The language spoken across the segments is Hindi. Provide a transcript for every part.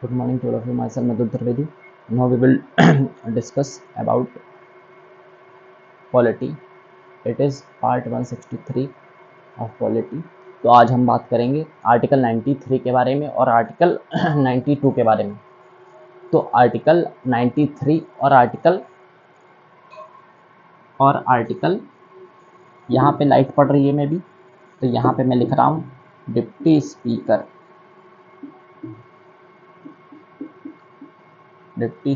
Good morning to all of you. Myself Madhur Trivedi. Now we will discuss about polity. It is part 163 of polity. तो आज हम बात करेंगे आर्टिकल 93 के बारे में और आर्टिकल 92 के बारे में। तो आर्टिकल 93 और आर्टिकल यहाँ पे लाइट पड़ रही है मैं भी, तो यहाँ पे मैं लिख रहा हूँ deputy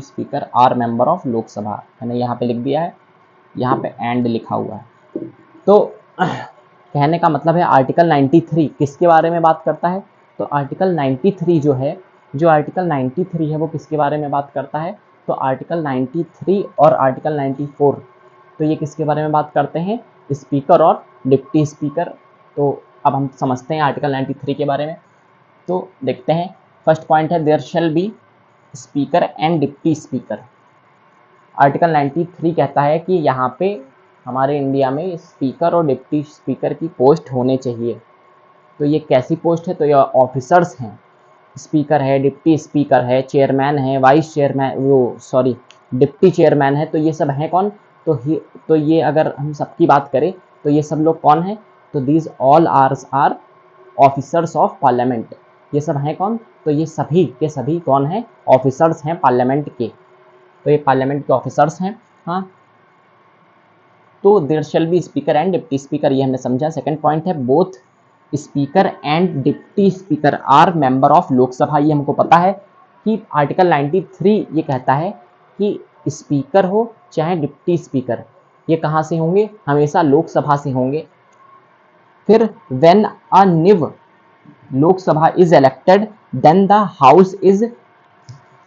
speaker are member of Lok Sabha, मैंने यहाँ पे लिख दिया है, यहाँ पे एंड लिखा हुआ है। तो कहने का मतलब है आर्टिकल 93 किसके बारे में बात करता है? तो आर्टिकल 93 जो आर्टिकल 93 है वो किसके बारे में बात करता है? तो आर्टिकल 93 और आर्टिकल 94 तो ये किसके बारे में बात करते हैं? स्पीकर और डिप्टी स्पीकर। तो अब हम समझते हैं आर्टिकल 93 के बारे में। तो देखते हैं, फर्स्ट पॉइंट है there shall be speaker and deputy speaker. Article 93 कहता है कि यहाँ पे हमारे इंडिया में स्पीकर और डिप्टी स्पीकर की पोस्ट होने चाहिए। तो ये कैसी पोस्ट है? तो ये ऑफिसर्स हैं, स्पीकर है, डिप्टी स्पीकर है, चेयरमैन है, वाइस चेयरमैन डिप्टी चेयरमैन है। तो ये सब हैं कौन? तो ये अगर हम सबकी बात करें तो ये सब लोग कौन हैं? तो these all are officers of parliament. ये सब हैं कौन? तो ये सभी के सभी कौन हैं? ऑफिसर्स हैं पार्लियामेंट के। तो ये पार्लियामेंट के ऑफिसर्स हैं। हाँ, तो there shall be speaker and deputy speaker, ये हमने समझा। सेकंड पॉइंट है both speaker and deputy speaker are member of Lok Sabha. ये हमको पता है कि आर्टिकल 93 ये कहता है कि स्पीकर हो चाहे डिप्टी स्पीकर, ये कहाँ से होंगे? हमेशा लोकसभा से होंगे। फिर when a new Lok Sabha is elected then the house is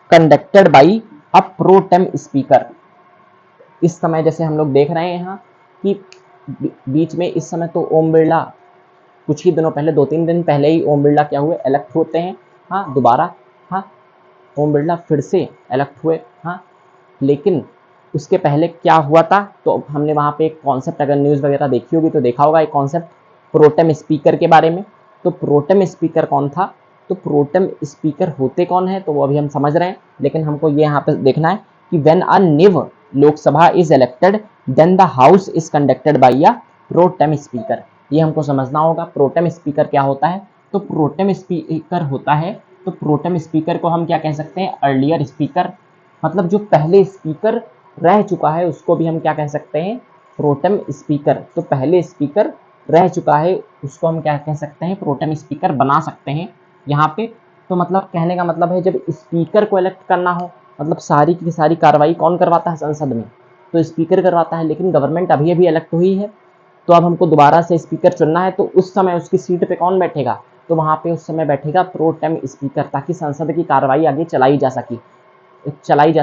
conducted by a pro tem speaker. इस समय जैसे हम लोग देख रहे हैं यहाँ कि बीच में इस समय तो ओम बिरला कुछ ही दिनों पहले, 2-3 दिन पहले ही ओम बिरला क्या हुए? इलेक्ट होते हैं। हाँ, दोबारा। हाँ, ओम बिरला फिर से इलेक्ट हुए। हाँ, लेकिन उसके पहले क्या हुआ था? तो हमने वहाँ पे एक कॉन्सेप्ट, अगर न्यूज़ वगैरह देखी होगी तो देखा होगा एक कॉन्सेप्ट प्रोटेम स्पीकर के बारे में। तो प्रोटेम स्पीकर कौन था? तो प्रोटेम स्पीकर होते कौन है? तो वो अभी हम समझ रहे हैं, लेकिन हमको ये यहाँ पे देखना है कि when a new Lok Sabha is elected then the house is conducted by a pro tem speaker. ये हमको समझना होगा। प्रोटेम स्पीकर क्या होता है? तो प्रोटेम स्पीकर होता है, तो प्रोटेम स्पीकर को हम क्या कह सकते हैं? अर्लियर स्पीकर, मतलब जो पहले स्पीकर रह चुका है उसको भी हम क्या कह सकते हैं? Pro tem speaker. तो पहले स्पीकर रह चुका है उसको हम क्या कह सकते हैं? प्रोटेम स्पीकर बना सकते हैं यहाँ पे। तो मतलब कहने का मतलब है जब स्पीकर को इलेक्ट करना हो, मतलब सारी की सारी कार्रवाई कौन करवाता है संसद में? तो स्पीकर करवाता है, लेकिन गवर्नमेंट अभी अभी इलेक्ट हुई है, तो अब हमको दोबारा से स्पीकर चुनना है। तो उस समय उसकी सीट पे कौन बैठेगा? तो वहाँ पे उस समय बैठेगा प्रो टेम स्पीकर, ताकि संसद की कार्रवाई आगे चलाई जा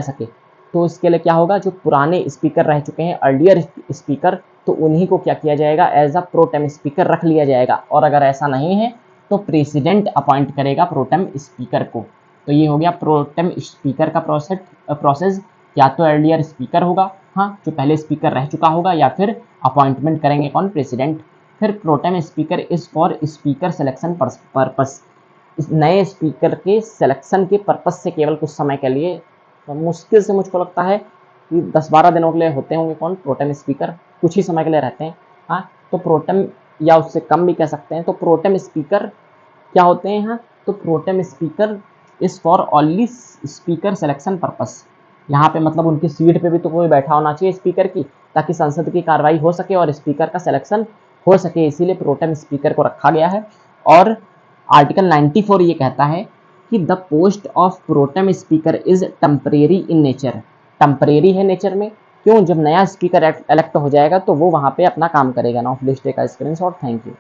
सके। तो इसके लिए क्या होगा? जो पुराने स्पीकर रह चुके हैं, अर्लियर स्पीकर, तो उन्हीं को क्या किया जाएगा? As a pro tem speaker रख लिया जाएगा। और अगर ऐसा नहीं है तो प्रेसिडेंट अपॉइंट करेगा प्रो टेम स्पीकर को। तो ये हो गया प्रो टेम स्पीकर का प्रोसेस। या तो अर्लियर स्पीकर होगा, हाँ, जो पहले स्पीकर रह चुका होगा, या फिर अपॉइंटमेंट करेंगे कौन? प्रेसिडेंट। फिर pro tem speaker is for speaker selection purpose. इस नए स्पीकर के सिलेक्शन के पर्पस से केवल कुछ समय के लिए, तो मुश्किल से मुझको लगता है कि 10-12 दिनों के लिए होते होंगे कौन? प्रोटेम स्पीकर, कुछ ही समय के लिए रहते हैं। हाँ, तो प्रोटेम या उससे कम भी कह सकते हैं। तो प्रोटेम स्पीकर क्या होते हैं यहाँ? तो pro tem speaker is for only speaker selection purpose. यहाँ पे मतलब उनकी सीट पे भी तो कोई बैठा होना चाहिए स्पीकर की, ताकि संसद की कार्रवाई हो सके और स्पीकर का सिलेक्शन हो सके, इसीलिए प्रोटेम स्पीकर को रखा गया है। और आर्टिकल 94 ये कहता है कि the post of pro tem speaker is temporary in nature. Temporary है नेचर में, क्यों? जब नया स्पीकर इलेक्ट हो जाएगा तो वो वहाँ पे अपना काम करेगा। Now please take a screenshot. Thank you.